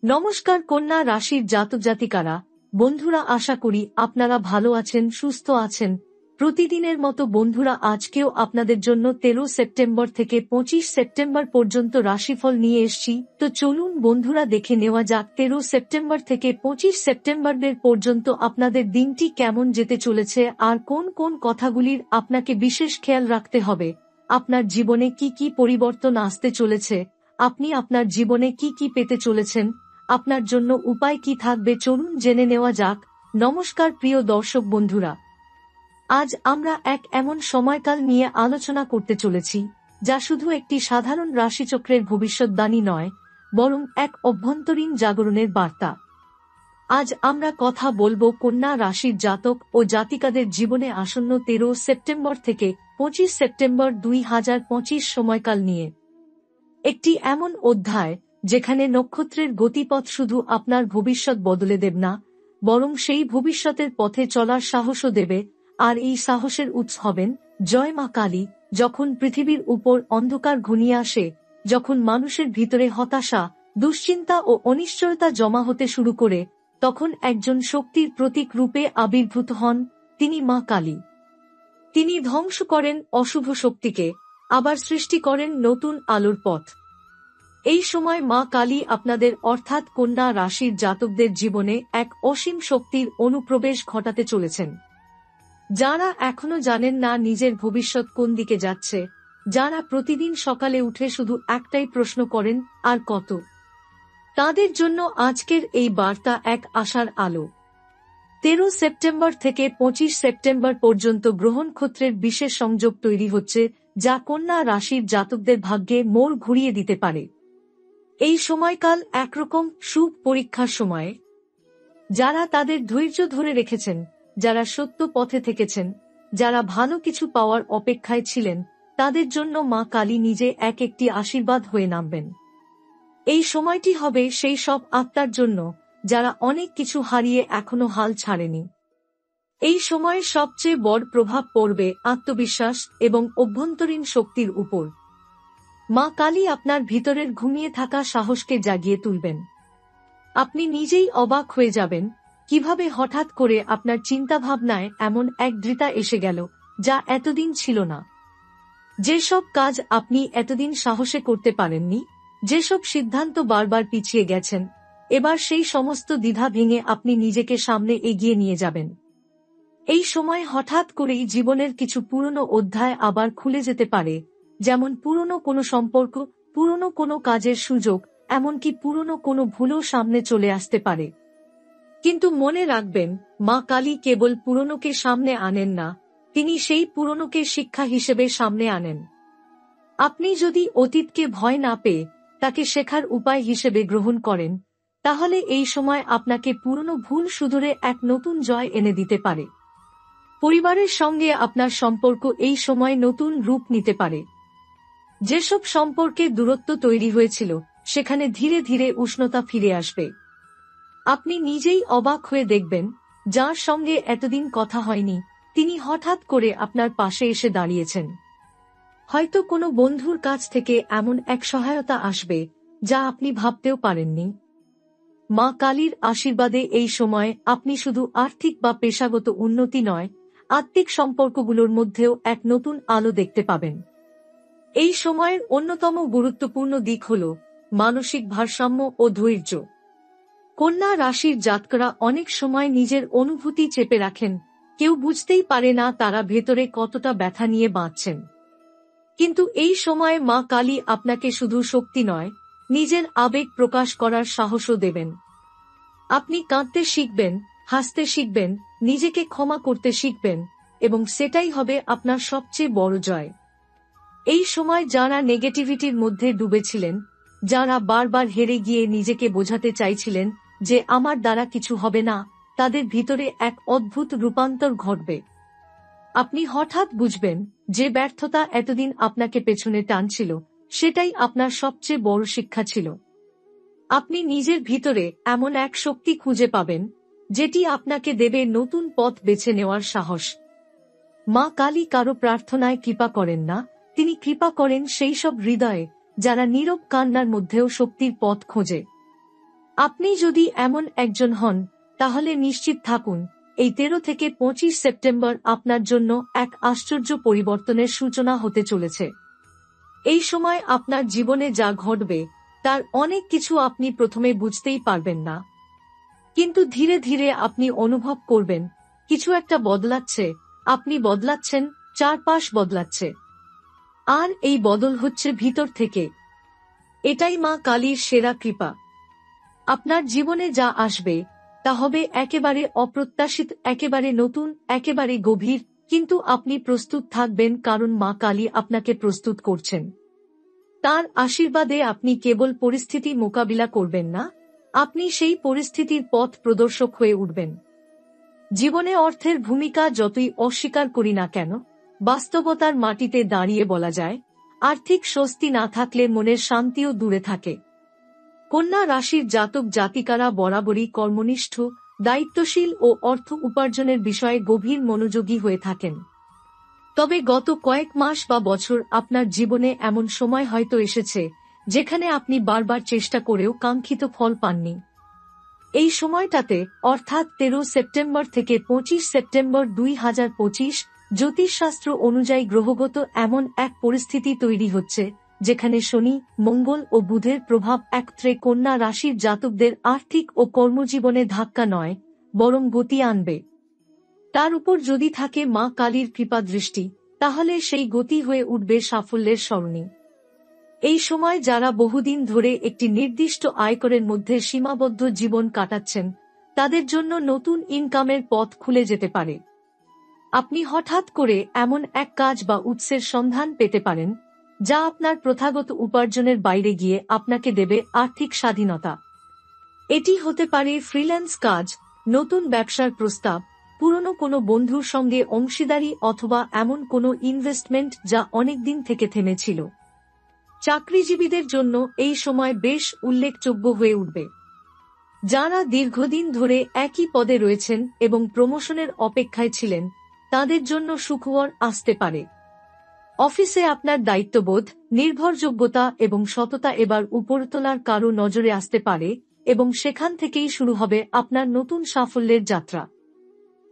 নমস্কার কন্যা রাশির জাতক জাতিকারা, বন্ধুরা, আশা করি আপনারা ভালো আছেন, সুস্থ আছেন। প্রতিদিনের মতো বন্ধুরা, আজকেও আপনাদের জন্য 13 সেপ্টেম্বর থেকে 25 সেপ্টেম্বর পর্যন্ত রাশিফল নিয়ে এসেছি। তো চলুন বন্ধুরা, দেখে নেওয়া যাক 13 সেপ্টেম্বর থেকে 25 সেপ্টেম্বরের পর্যন্ত আপনাদের দিনটি কেমন যেতে চলেছে আর কোন কোন কথাগুলির আপনাকে বিশেষ খেয়াল রাখতে হবে। আপনার জীবনে কি কি পরিবর্তন আসতে চলেছে, আপনি আপনার জীবনে কি কি পেতে চলেছেন, আপনার জন্য উপায় কি থাকবে, চলুন জেনে নেওয়া যাক। নমস্কার প্রিয় দর্শক বন্ধুরা, আজ আমরা এক এমন সময়কাল নিয়ে আলোচনা করতে চলেছি যা শুধু একটি সাধারণ রাশিচক্রের ভবিষ্যদ্বাণী নয়, বরং এক অভ্যন্তরীণ জাগরণের বার্তা। আজ আমরা কথা বলবো কন্যা রাশির জাতক ও জাতিকাদের জীবনে আসন্ন 13 সেপ্টেম্বর থেকে 25 সেপ্টেম্বর 2025 সময়কাল নিয়ে। একটি এমন অধ্যায় যেখানে নক্ষত্রের গতিপথ শুধু আপনার ভবিষ্যৎ বদলে দেবে না, বরং সেই ভবিষ্যতের পথে চলার সাহসও দেবে। আর এই সাহসের উৎস হবেন জয় মা কালী। যখন পৃথিবীর উপর অন্ধকার ঘনিয়ে আসে, যখন মানুষের ভিতরে হতাশা, দুশ্চিন্তা ও অনিশ্চয়তা জমা হতে শুরু করে, তখন একজন শক্তির প্রতীক রূপে আবির্ভূত হন তিনি মা কালী। তিনি ধ্বংস করেন অশুভ শক্তিকে, আবার সৃষ্টি করেন নতুন আলোর পথ। এই সময় মা কালী আপনাদের অর্থাৎ কন্যা রাশির জাতকদের জীবনে এক অসীম শক্তির অনুপ্রবেশ ঘটাতে চলেছেন। যারা এখনো জানেন না নিজের ভবিষ্যৎ কোন দিকে যাচ্ছে, যারা প্রতিদিন সকালে উঠে শুধু একটাই প্রশ্ন করেন, আর কত, তাদের জন্য আজকের এই বার্তা এক আশার আলো। 13 সেপ্টেম্বর থেকে 25 সেপ্টেম্বর পর্যন্ত গ্রহনক্ষত্রের বিশেষ সংযোগ তৈরি হচ্ছে, যা কন্যা রাশির জাতকদের ভাগ্যে মোড় ঘুরিয়ে দিতে পারে। এই সময়কাল একরকম সুখ পরীক্ষার সময়। যারা তাদের ধৈর্য ধরে রেখেছেন, যারা সত্য পথে থেকেছেন, যারা ভালো কিছু পাওয়ার অপেক্ষায় ছিলেন, তাদের জন্য মা কালী নিজে এক একটি আশীর্বাদ হয়ে নামবেন। এই সময়টি হবে সেই সব আত্মার জন্য যারা অনেক কিছু হারিয়ে এখনো হাল ছাড়েনি। এই সময়ে সবচেয়ে বড় প্রভাব পড়বে আত্মবিশ্বাস এবং অভ্যন্তরীণ শক্তির উপর। মা কালী আপনার ভিতরের ঘুমিয়ে থাকা সাহসকে জাগিয়ে তুলবেন। আপনি নিজেই অবাক হয়ে যাবেন কিভাবে হঠাৎ করে আপনার চিন্তাভাবনায় এমন এক দৃঢ়তা এসে গেল যা এতদিন ছিল না। যেসব কাজ আপনি এতদিন সাহসে করতে পারেননি, যেসব সিদ্ধান্ত বারবার পিছিয়ে গেছেন, এবার সেই সমস্ত দ্বিধা ভেঙে আপনি নিজেকে সামনে এগিয়ে নিয়ে যাবেন। এই সময় হঠাৎ করেই জীবনের কিছু পুরনো অধ্যায় আবার খুলে যেতে পারে, যেমন পুরনো কোনো সম্পর্ক, পুরনো কোনো কাজের সুযোগ, এমনকি পুরনো কোনো ভুলও সামনে চলে আসতে পারে। কিন্তু মনে রাখবেন, মা কালী কেবল পুরনোকে সামনে আনেন না, তিনি সেই পুরনোকে শিক্ষা হিসেবে সামনে আনেন। আপনি যদি অতীতকে ভয় না পেয়ে তাকে শেখার উপায় হিসেবে গ্রহণ করেন, তাহলে এই সময় আপনাকে পুরনো ভুল শুধরে এক নতুন জয় এনে দিতে পারে। পরিবারের সঙ্গে আপনার সম্পর্ক এই সময় নতুন রূপ নিতে পারে। যেসব সম্পর্কে দূরত্ব তৈরি হয়েছিল, সেখানে ধীরে ধীরে উষ্ণতা ফিরে আসবে। আপনি নিজেই অবাক হয়ে দেখবেন, যার সঙ্গে এতদিন কথা হয়নি, তিনি হঠাৎ করে আপনার পাশে এসে দাঁড়িয়েছেন। হয়তো কোনো বন্ধুর কাছ থেকে এমন এক সহায়তা আসবে যা আপনি ভাবতেও পারেননি। মা কালীর আশীর্বাদে এই সময় আপনি শুধু আর্থিক বা পেশাগত উন্নতি নয়, আত্মিক সম্পর্কগুলোর মধ্যেও এক নতুন আলো দেখতে পাবেন। এই সময়ের অন্যতম গুরুত্বপূর্ণ দিক হল মানসিক ভারসাম্য ও ধৈর্য। কন্যা রাশির জাতকরা অনেক সময় নিজের অনুভূতি চেপে রাখেন, কেউ বুঝতেই পারে না তারা ভেতরে কতটা ব্যথা নিয়ে বাঁচছেন। কিন্তু এই সময়ে মা কালী আপনাকে শুধু শক্তি নয়, নিজের আবেগ প্রকাশ করার সাহসও দেবেন। আপনি কাঁদতে শিখবেন, হাসতে শিখবেন, নিজেকে ক্ষমা করতে শিখবেন, এবং সেটাই হবে আপনার সবচেয়ে বড় জয়। এই সময় যারা নেগেটিভিটির মধ্যে ডুবেছিলেন, যারা বারবার হেরে গিয়ে নিজেকে বোঝাতে চাইছিলেন যে আমার দ্বারা কিছু হবে না, তাদের ভিতরে এক অদ্ভুত রূপান্তর ঘটবে। আপনি হঠাৎ বুঝবেন যে ব্যর্থতা এতদিন আপনাকে পেছনে টানছিল, সেটাই আপনার সবচেয়ে বড় শিক্ষা ছিল। আপনি নিজের ভিতরে এমন এক শক্তি খুঁজে পাবেন যেটি আপনাকে দেবে নতুন পথ বেছে নেওয়ার সাহস। মা কালী কারো প্রার্থনায় কৃপা করেন না, তিনি কৃপা করেন সেই সব হৃদয়ে যারা নীরব কান্নার মধ্যেও শক্তির পথ খোঁজে। আপনি যদি এমন একজন হন তাহলে নিশ্চিত থাকুন এই 13 থেকে 25 সেপ্টেম্বর আপনার জন্য এক আশ্চর্য পরিবর্তনের সূচনা হতে চলেছে। এই সময় আপনার জীবনে যা ঘটবে তার অনেক কিছু আপনি প্রথমে বুঝতেই পারবেন না, কিন্তু ধীরে ধীরে আপনি অনুভব করবেন কিছু একটা বদলাচ্ছে, আপনি বদলাচ্ছেন, চারপাশ বদলাচ্ছে। আর এই বদল হচ্ছে ভিতর থেকে। এটাই মা কালীর সেরা কৃপা। আপনার জীবনে যা আসবে তা হবে একেবারে অপ্রত্যাশিত, একেবারে নতুন, একেবারে গভীর, কিন্তু আপনি প্রস্তুত থাকবেন কারণ মা কালী আপনাকে প্রস্তুত করছেন। তার আশীর্বাদে আপনি কেবল পরিস্থিতি মোকাবিলা করবেন না, আপনি সেই পরিস্থিতির পথ প্রদর্শক হয়ে উঠবেন। জীবনে অর্থের ভূমিকা যতই অস্বীকার করি না কেন, বাস্তবতার মাটিতে দাঁড়িয়ে বলা যায়, আর্থিক স্বস্তি না থাকলে মনের শান্তিও দূরে থাকে। কন্যা রাশির জাতক জাতিকারা বরাবরই কর্মনিষ্ঠ, দায়িত্বশীল ও অর্থ উপার্জনের বিষয়ে গভীর মনোযোগী হয়ে থাকেন। তবে গত কয়েক মাস বা বছর আপনার জীবনে এমন সময় হয়তো এসেছে যেখানে আপনি বারবার চেষ্টা করেও কাঙ্ক্ষিত ফল পাননি। এই সময়টাতে অর্থাৎ 13 সেপ্টেম্বর থেকে 25 সেপ্টেম্বর 2025 জ্যোতিষশাস্ত্র অনুযায়ী গ্রহগত এমন এক পরিস্থিতি তৈরি হচ্ছে যেখানে শনি, মঙ্গল ও বুধের প্রভাব একত্রে কন্যা রাশির জাতকদের আর্থিক ও কর্মজীবনে ধাক্কা নয় বরং গতি আনবে। তার উপর যদি থাকে মা কালীর কৃপা দৃষ্টি, তাহলে সেই গতি হয়ে উঠবে সাফল্যের সরণি। এই সময় যারা বহুদিন ধরে একটি নির্দিষ্ট আয়করের মধ্যে সীমাবদ্ধ জীবন কাটাচ্ছেন তাদের জন্য নতুন ইনকামের পথ খুলে যেতে পারে। আপনি হঠাৎ করে এমন এক কাজ বা উৎসের সন্ধান পেতে পারেন যা আপনার প্রথাগত উপার্জনের বাইরে গিয়ে আপনাকে দেবে আর্থিক স্বাধীনতা। এটি হতে পারে ফ্রিল্যান্স কাজ, নতুন ব্যবসার প্রস্তাব, পুরনো কোনো বন্ধুর সঙ্গে অংশীদারি অথবা এমন কোনো ইনভেস্টমেন্ট যা অনেকদিন থেকে থেমেছিল। চাকরিজীবীদের জন্য এই সময় বেশ উল্লেখযোগ্য হয়ে উঠবে। যারা দীর্ঘদিন ধরে একই পদে রয়েছেন এবং প্রমোশনের অপেক্ষায় ছিলেন তাদের জন্য সুখবর আসতে পারে। অফিসে আপনার দায়িত্ববোধ, নির্ভরযোগ্যতা এবং সততা এবার উপরতলার কারো নজরে আসতে পারে এবং সেখান থেকেই শুরু হবে আপনার নতুন সাফল্যের যাত্রা।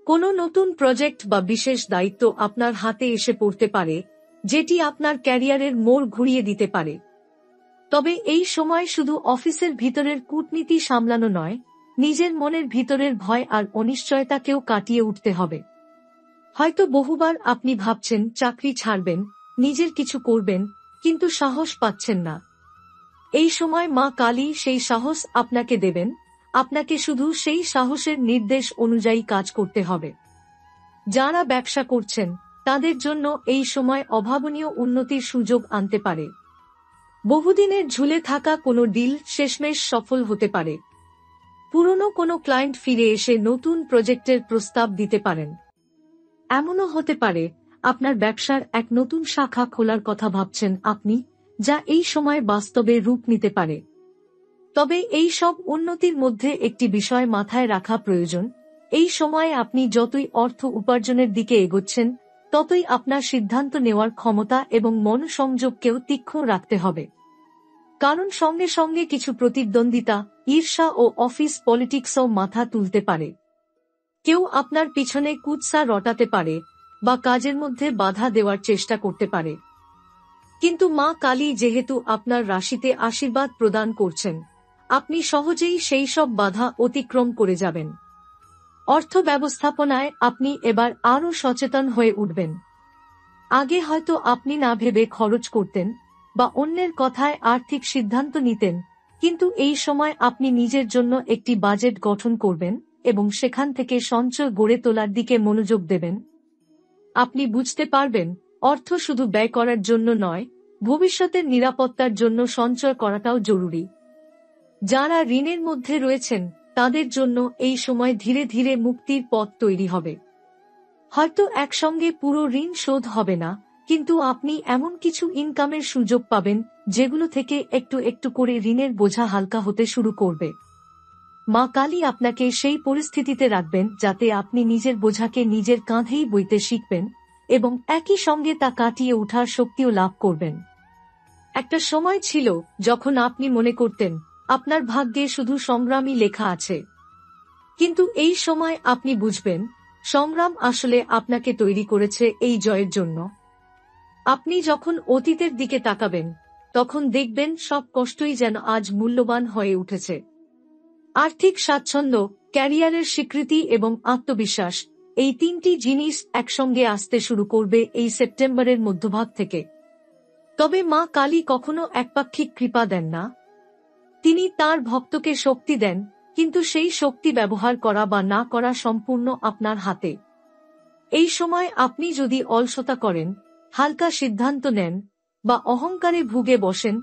কোনো নতুন প্রজেক্ট বা বিশেষ দায়িত্ব আপনার হাতে এসে পড়তে পারে যেটি আপনার ক্যারিয়ারের মোড় ঘুরিয়ে দিতে পারে। তবে এই সময় শুধু অফিসের ভিতরের কূটনীতি সামলানো নয়, নিজের মনের ভিতরের ভয় আর অনিশ্চয়তাকেও কাটিয়ে উঠতে হবে। হয়তো বহুবার আপনি ভাবছেন চাকরি ছাড়বেন, নিজের কিছু করবেন, কিন্তু সাহস পাচ্ছেন না। এই সময় মা কালী সেই সাহস আপনাকে দেবেন, আপনাকে শুধু সেই সাহসের নির্দেশ অনুযায়ী কাজ করতে হবে। যারা ব্যবসা করছেন তাদের জন্য এই সময় অভাবনীয় উন্নতির সুযোগ আনতে পারে। বহুদিনের ঝুলে থাকা কোনো ডিল শেষমেশ সফল হতে পারে। পুরনো কোনো ক্লায়েন্ট ফিরে এসে নতুন প্রজেক্টের প্রস্তাব দিতে পারেন। এমনও হতে পারে আপনার ব্যবসার এক নতুন শাখা খোলার কথা ভাবছেন আপনি, যা এই সময় বাস্তবে রূপ নিতে পারে। তবে এই সব উন্নতির মধ্যে একটি বিষয় মাথায় রাখা প্রয়োজন, এই সময়ে আপনি যতই অর্থ উপার্জনের দিকে এগোচ্ছেন ততই আপনার সিদ্ধান্ত নেওয়ার ক্ষমতা এবং মনসংযোগকেও তীক্ষ্ণ রাখতে হবে। কারণ সঙ্গে সঙ্গে কিছু প্রতিদ্বন্দ্বিতা, ঈর্ষা ও অফিস পলিটিক্সও মাথা তুলতে পারে। কেউ আপনার পিছনে কুৎসা রটাতে পারে বা কাজের মধ্যে বাধা দেওয়ার চেষ্টা করতে পারে। কিন্তু মা কালী যেহেতু আপনার রাশিতে আশীর্বাদ প্রদান করছেন, আপনি সহজেই সেই সব বাধা অতিক্রম করে যাবেন। অর্থ ব্যবস্থাপনায় আপনি এবার আরও সচেতন হয়ে উঠবেন। আগে হয়তো আপনি না ভেবে খরচ করতেন বা অন্যের কথায় আর্থিক সিদ্ধান্ত নিতেন, কিন্তু এই সময় আপনি নিজের জন্য একটি বাজেট গঠন করবেন এবং সেখান থেকে সঞ্চয় গড়ে তোলার দিকে মনোযোগ দেবেন। আপনি বুঝতে পারবেন অর্থ শুধু ব্যয় করার জন্য নয়, ভবিষ্যতের নিরাপত্তার জন্য সঞ্চয় করাটাও জরুরি। যারা ঋণের মধ্যে রয়েছেন তাদের জন্য এই সময় ধীরে ধীরে মুক্তির পথ তৈরি হবে। হয়তো একসঙ্গে পুরো ঋণ শোধ হবে না, কিন্তু আপনি এমন কিছু ইনকামের সুযোগ পাবেন যেগুলো থেকে একটু একটু করে ঋণের বোঝা হালকা হতে শুরু করবে। মা কালী আপনাকে সেই পরিস্থিতিতে রাখবেন যাতে আপনি নিজের বোঝাকে নিজের কাঁধেই বইতে শিখবেন এবং একই সঙ্গে তা কাটিয়ে ওঠার শক্তিও লাভ করবেন। একটা সময় ছিল যখন আপনি মনে করতেন আপনার ভাগ্যে শুধু সংগ্রামই লেখা আছে। কিন্তু এই সময় আপনি বুঝবেন, সংগ্রাম আসলে আপনাকে তৈরি করেছে এই জয়ের জন্য। আপনি যখন অতীতের দিকে তাকাবেন, তখন দেখবেন সব কষ্টই যেন আজ মূল্যবান হয়ে উঠেছে। আর্থিক স্বাচ্ছন্দ্য, ক্যারিয়ারের স্বীকৃতি এবং আত্মবিশ্বাস, এই তিনটি জিনিস একসঙ্গে আসতে শুরু করবে এই সেপ্টেম্বরের মধ্যভাগ থেকে। তবে মা কালী কখনো একপাক্ষিক কৃপা দেন না। তিনি তার ভক্তকে শক্তি দেন, কিন্তু সেই শক্তি ব্যবহার করা বা না করা সম্পূর্ণ আপনার হাতে। এই সময় আপনি যদি অলসতা করেন, হালকা সিদ্ধান্ত নেন বা অহংকারে ভুগে বসেন,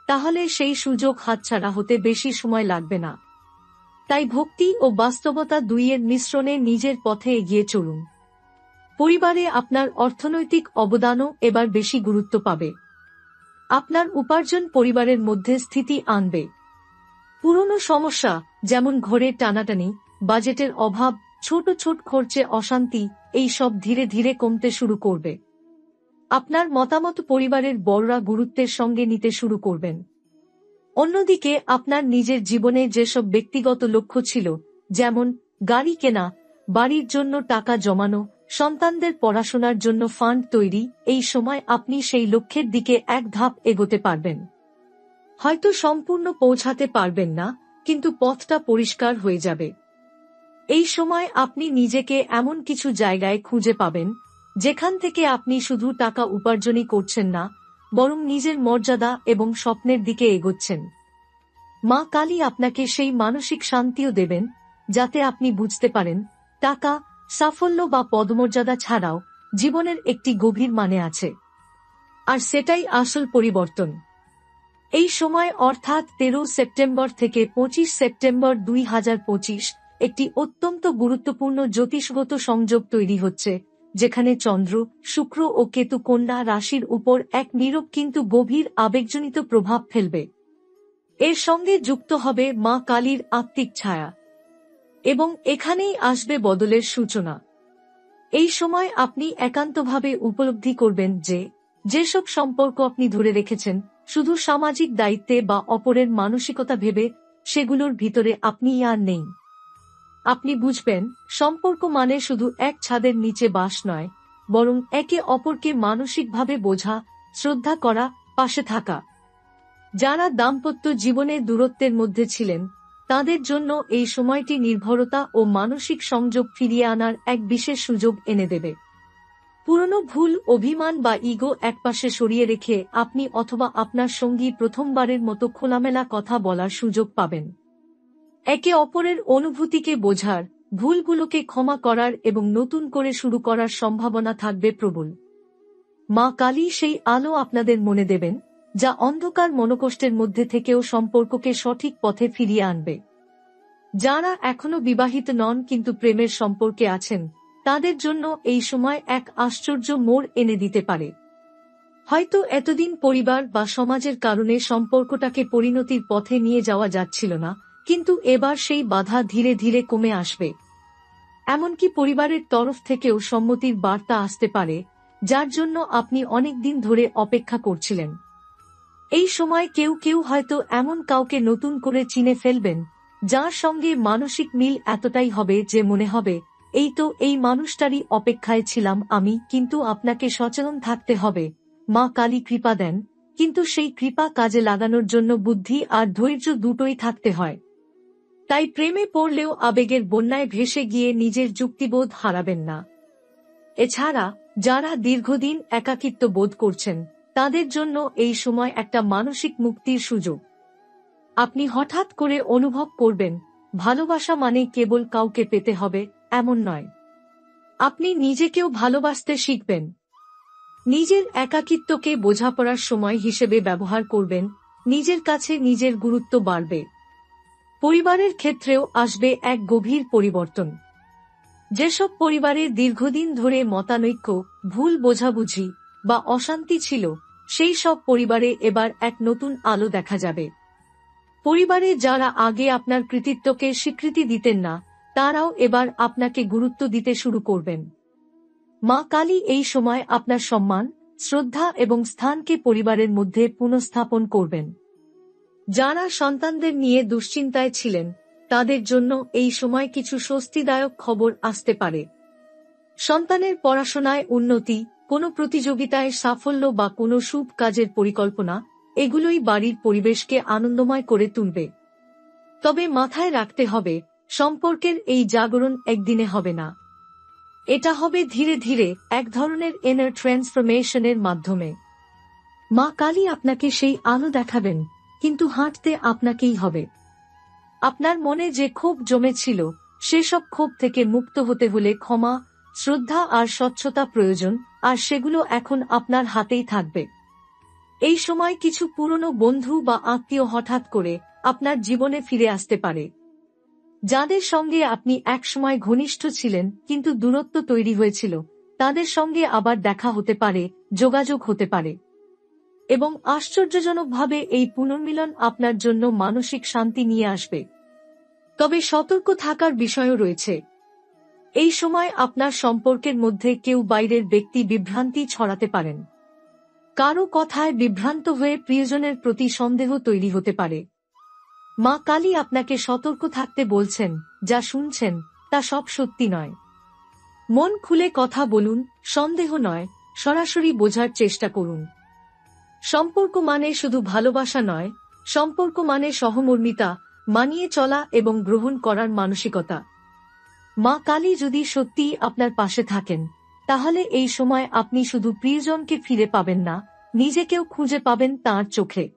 তাহলে সেই সুযোগ হাতছাড়া হতে বেশি সময় লাগবে না। তাই ভক্তি ও বাস্তবতা দুইয়ের মিশ্রণে নিজের পথে এগিয়ে চলুন। পরিবারে আপনার অর্থনৈতিক অবদানও এবার বেশি গুরুত্ব পাবে। আপনার উপার্জন পরিবারের মধ্যে স্থিতি আনবে। পুরনো সমস্যা, যেমন ঘরের টানাটানি, বাজেটের অভাব, ছোট ছোট খরচে অশান্তি, এই সব ধীরে ধীরে কমতে শুরু করবে। আপনার মতামত পরিবারের বড়রা গুরুত্বের সঙ্গে নিতে শুরু করবেন। অন্যদিকে আপনার নিজের জীবনে যেসব ব্যক্তিগত লক্ষ্য ছিল, যেমন গাড়ি কেনা, বাড়ির জন্য টাকা জমানো, সন্তানদের পড়াশোনার জন্য ফান্ড তৈরি, এই সময় আপনি সেই লক্ষ্যের দিকে এক ধাপ এগোতে পারবেন। হয়তো সম্পূর্ণ পৌঁছাতে পারবেন না, কিন্তু পথটা পরিষ্কার হয়ে যাবে। এই সময় আপনি নিজেকে এমন কিছু জায়গায় খুঁজে পাবেন, যেখান থেকে আপনি শুধু টাকা উপার্জনই করছেন না, বরং নিজের মর্যাদা এবং স্বপ্নের দিকে এগোচ্ছেন। মা কালী আপনাকে সেই মানসিক শান্তিও দেবেন, যাতে আপনি বুঝতে পারেন, টাকা, সাফল্য বা পদমর্যাদা ছাড়াও জীবনের একটি গভীর মানে আছে। আর সেটাই আসল পরিবর্তন। এই সময় অর্থাৎ 13 সেপ্টেম্বর থেকে 25 সেপ্টেম্বর 2025 একটি অত্যন্ত গুরুত্বপূর্ণ জ্যোতিষগত সংযোগ তৈরি হচ্ছে, যেখানে চন্দ্র, শুক্র ও কেতু কন্যা রাশির উপর এক নীরব কিন্তু গভীর আবেগজনিত প্রভাব ফেলবে। এর সঙ্গে যুক্ত হবে মা কালীর আত্মিক ছায়া, এবং এখানেই আসবে বদলের সূচনা। এই সময় আপনি একান্তভাবে উপলব্ধি করবেন যে, যেসব সম্পর্ক আপনি ধরে রেখেছেন শুধু সামাজিক দায়িত্বে বা অপরের মানসিকতা ভেবে, সেগুলোর ভিতরে আপনি আর নেই। আপনি বুঝবেন, সম্পর্ক মানে শুধু এক ছাদের নিচে বাস নয়, বরং একে অপরকে মানসিকভাবে বোঝা, শ্রদ্ধা করা, পাশে থাকা। যারা দাম্পত্য জীবনে দূরত্বের মধ্যে ছিলেন, তাদের জন্য এই সময়টি নির্ভরতা ও মানসিক সংযোগ ফিরিয়ে আনার এক বিশেষ সুযোগ এনে দেবে। পুরনো ভুল, অভিমান বা ইগো একপাশে সরিয়ে রেখে আপনি অথবা আপনার সঙ্গী প্রথমবারের মতো খোলামেলা কথা বলার সুযোগ পাবেন। একে অপরের অনুভূতিকে বোঝার, ভুলগুলোকে ক্ষমা করার এবং নতুন করে শুরু করার সম্ভাবনা থাকবে প্রবল। মা কালী সেই আলো আপনাদের মনে দেবেন, যা অন্ধকার মনোকষ্টের মধ্যে থেকেও সম্পর্ককে সঠিক পথে ফিরিয়ে আনবে। যারা এখনো বিবাহিত নন কিন্তু প্রেমের সম্পর্কে আছেন, তাদের জন্য এই সময় এক আশ্চর্য মোড় এনে দিতে পারে। হয়তো এতদিন পরিবার বা সমাজের কারণে সম্পর্কটাকে পরিণতির পথে নিয়ে যাওয়া যাচ্ছিল না, কিন্তু এবার সেই বাধা ধীরে ধীরে কমে আসবে। এমনকি পরিবারের তরফ থেকেও সম্মতির বার্তা আসতে পারে, যার জন্য আপনি অনেক দিন ধরে অপেক্ষা করছিলেন। এই সময় কেউ কেউ হয়তো এমন কাউকে নতুন করে চিনে ফেলবেন, যার সঙ্গে মানসিক মিল এতটাই হবে যে মনে হবে, এই তো এই মানুষটারই অপেক্ষায় ছিলাম আমি। কিন্তু আপনাকে সচেতন থাকতে হবে, মা কালী কৃপা দেন, কিন্তু সেই কৃপা কাজে লাগানোর জন্য বুদ্ধি আর ধৈর্য দুটোই থাকতে হয়। তাই প্রেমে পড়লেও আবেগের বন্যায় ভেসে গিয়ে নিজের যুক্তিবোধ হারাবেন না। এছাড়া যারা দীর্ঘদিন একাকিত্ব বোধ করছেন, তাদের জন্য এই সময় একটা মানসিক মুক্তির সুযোগ। আপনি হঠাৎ করে অনুভব করবেন, ভালোবাসা মানে কেবল কাউকে পেতে হবে এমন নয়। আপনি নিজেকেও ভালোবাসতে শিখবেন। নিজের একাকিত্বকে বোঝাপড়ার সময় হিসেবে ব্যবহার করবেন, নিজের কাছে নিজের গুরুত্ব বাড়বে। পরিবারের ক্ষেত্রেও আসবে এক গভীর পরিবর্তন। যেসব পরিবারে দীর্ঘদিন ধরে মতানৈক্য, ভুল বোঝাবুঝি বা অশান্তি ছিল, সেই সব পরিবারে এবার এক নতুন আলো দেখা যাবে। পরিবারে যারা আগে আপনার কৃতিত্বকে স্বীকৃতি দিতেন না, তারাও এবার আপনাকে গুরুত্ব দিতে শুরু করবেন। মা কালী এই সময় আপনার সম্মান, শ্রদ্ধা এবং স্থানকে পরিবারের মধ্যে পুনঃস্থাপন করবেন। যারা সন্তানদের নিয়ে দুশ্চিন্তায় ছিলেন তাদের জন্য এই সময় কিছু স্বস্তিদায়ক খবর আসতে পারে। সন্তানের পড়াশোনায় উন্নতি, কোনো প্রতিযোগিতায় সাফল্য বা কোনো শুভ কাজের পরিকল্পনা, এগুলোই বাড়ির পরিবেশকে আনন্দময় করে তুলবে। তবে মাথায় রাখতে হবে, সম্পর্কের এই জাগরণ একদিনে হবে না। এটা হবে ধীরে ধীরে, এক ধরনের ইনার ট্রান্সফরমেশনের মাধ্যমে। মা কালী আপনাকে সেই আলো দেখাবেন, কিন্তু হাঁটতে আপনাকেই হবে। আপনার মনে যে ক্ষোভ জমেছিল, সেসব ক্ষোভ থেকে মুক্ত হতে হলে ক্ষমা, শ্রদ্ধা আর স্বচ্ছতা প্রয়োজন, আর সেগুলো এখন আপনার হাতেই থাকবে। এই সময় কিছু পুরনো বন্ধু বা আত্মীয় হঠাৎ করে আপনার জীবনে ফিরে আসতে পারে। যাদের সঙ্গে আপনি একসময় ঘনিষ্ঠ ছিলেন কিন্তু দূরত্ব তৈরি হয়েছিল, তাদের সঙ্গে আবার দেখা হতে পারে, যোগাযোগ হতে পারে। এবং আশ্চর্যজনকভাবে এই পুনর্মিলন আপনার জন্য মানসিক শান্তি নিয়ে আসবে। তবে সতর্ক থাকার বিষয়ও রয়েছে। এই সময় আপনার সম্পর্কের মধ্যে কেউ বাইরের ব্যক্তি বিভ্রান্তি ছড়াতে পারেন। কারো কথায় বিভ্রান্ত হয়ে প্রিয়জনের প্রতি সন্দেহ তৈরি হতে পারে। মা কালী আপনাকে সতর্ক থাকতে বলছেন, যা শুনছেন তা সব সত্যি নয়। মন খুলে কথা বলুন, সন্দেহ নয়, সরাসরি বোঝার চেষ্টা করুন। সম্পর্ক মানে শুধু ভালোবাসা নয়, সম্পর্ক মানে সহমর্মিতা, মানিয়ে চলা এবং গ্রহণ করার মানসিকতা। মা কালী যদি সত্যিই আপনার পাশে থাকেন, তাহলে এই সময় আপনি শুধু প্রিয়জনকে ফিরে পাবেন না, নিজেকেও খুঁজে পাবেন তাঁর চোখে।